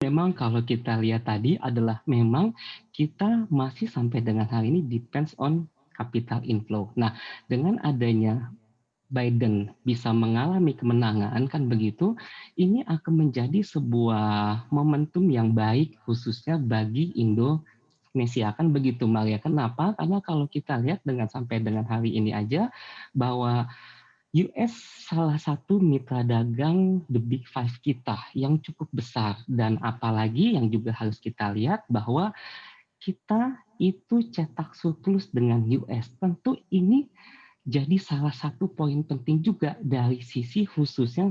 Memang kalau kita lihat tadi adalah memang kita masih sampai dengan hari ini depends on capital inflow. Nah, dengan adanya Biden bisa mengalami kemenangan kan begitu, ini akan menjadi sebuah momentum yang baik khususnya bagi Indonesia kan begitu Maria. Kenapa? Karena kalau kita lihat dengan sampai dengan hari ini aja bahwa US salah satu mitra dagang the big five kita yang cukup besar dan apalagi yang juga harus kita lihat bahwa kita itu cetak surplus dengan US. Tentu ini jadi salah satu poin penting juga dari sisi khususnya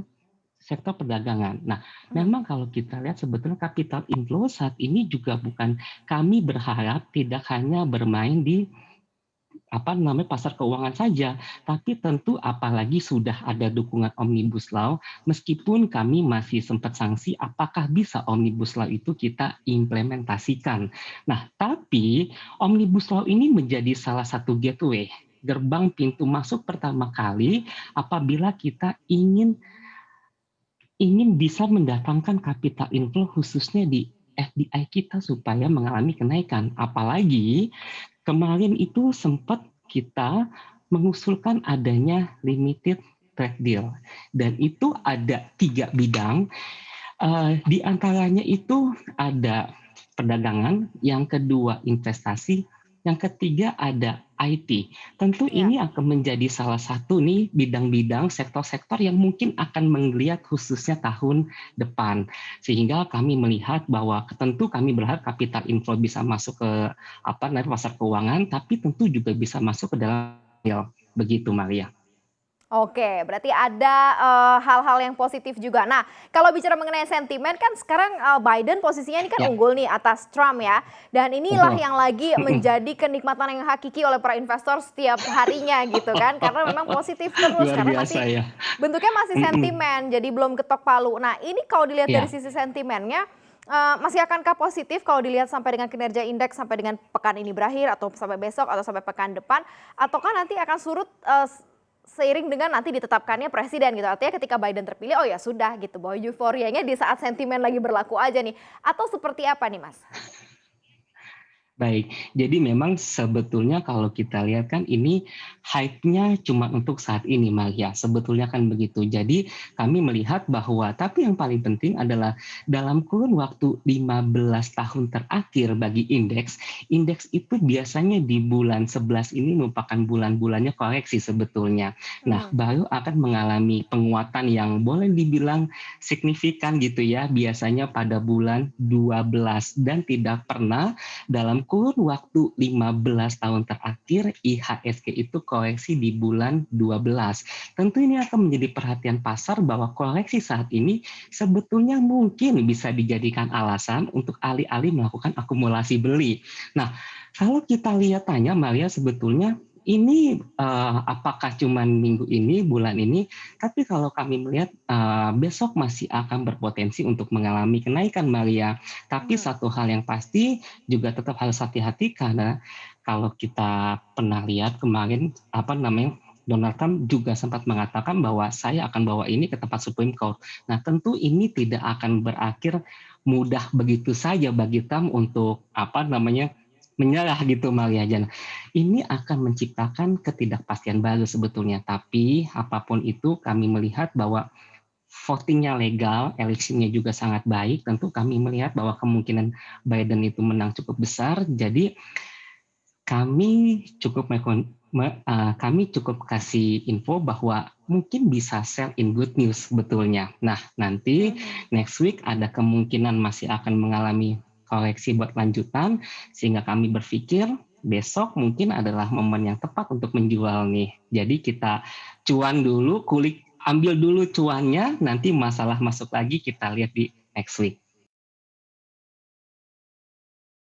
sektor perdagangan. Nah, Mhm. memang kalau kita lihat sebetulnya capital inflow saat ini juga bukan kami berharap tidak hanya bermain di pasar keuangan saja, tapi tentu apalagi sudah ada dukungan Omnibus Law, meskipun kami masih sempat sanksi apakah bisa Omnibus Law itu kita implementasikan. Nah, tapi Omnibus Law ini menjadi salah satu gateway, gerbang pintu masuk pertama kali apabila kita ingin bisa mendatangkan capital inflow khususnya di FDI kita supaya mengalami kenaikan. Apalagi kemarin itu sempat kita mengusulkan adanya limited trade deal dan itu ada 3 bidang. Di antaranya itu ada perdagangan, yang kedua investasi, yang ketiga ada IT. Tentu Iya. ini akan menjadi salah satu nih bidang-bidang sektor-sektor yang mungkin akan menggeliat khususnya tahun depan. Sehingga kami melihat bahwa tentu kami berharap capital inflow bisa masuk ke pasar keuangan, tapi tentu juga bisa masuk ke dalam real. Begitu Maria. Oke, berarti ada, hal-hal yang positif juga. Nah, kalau bicara mengenai sentimen kan sekarang, Biden posisinya ini kan Ya, unggul nih atas Trump ya, dan inilah betul. yang lagi menjadi kenikmatan yang hakiki oleh para investor setiap harinya gitu kan, karena memang positif terus, Luar karena biasa masih ya. bentuknya masih sentimen, jadi belum ketok palu. Nah, ini kalau dilihat dari Ya. sisi sentimennya, masih akankah positif kalau dilihat sampai dengan kinerja indeks sampai dengan pekan ini berakhir atau sampai besok atau sampai pekan depan, ataukah nanti akan surut, seiring dengan nanti ditetapkannya presiden gitu, artinya ketika Biden terpilih, oh ya sudah gitu, bahwa euforianya di saat sentimen lagi berlaku aja nih, atau seperti apa nih Mas? Baik, jadi memang sebetulnya kalau kita lihat kan ini hype-nya cuma untuk saat ini Maria, sebetulnya kan begitu. Jadi kami melihat bahwa tapi yang paling penting adalah dalam kurun waktu 15 tahun terakhir bagi indeks itu biasanya di bulan 11 ini merupakan bulan-bulannya koreksi sebetulnya. Nah, Mhm. baru akan mengalami penguatan yang boleh dibilang signifikan gitu ya, biasanya pada bulan 12 dan tidak pernah dalam kurun waktu 15 tahun terakhir IHSG itu koreksi di bulan 12. Tentu ini akan menjadi perhatian pasar bahwa koreksi saat ini sebetulnya mungkin bisa dijadikan alasan untuk alih-alih melakukan akumulasi beli. Nah, kalau kita lihat tanya Maria sebetulnya ini apakah cuman minggu ini, bulan ini, tapi kalau kami melihat besok masih akan berpotensi untuk mengalami kenaikan Maria. Tapi Mhm. satu hal yang pasti juga tetap harus hati-hati karena kalau kita pernah lihat kemarin Donald Trump juga sempat mengatakan bahwa saya akan bawa ini ke tempat Supreme Court. Nah, tentu ini tidak akan berakhir mudah begitu saja bagi Trump untuk menyerah gitu Maria Jana. Ini akan menciptakan ketidakpastian baru sebetulnya. Tapi apapun itu kami melihat bahwa votingnya legal, eleksinya juga sangat baik. Tentu kami melihat bahwa kemungkinan Biden itu menang cukup besar. Jadi kami cukup kasih info bahwa mungkin bisa sell in good news sebetulnya. Nah, nanti Mhm. next week ada kemungkinan masih akan mengalami koreksi buat lanjutan, sehingga kami berpikir besok mungkin adalah momen yang tepat untuk menjual nih. Jadi kita cuan dulu, ambil dulu cuannya, nanti masalah masuk lagi kita lihat di next week.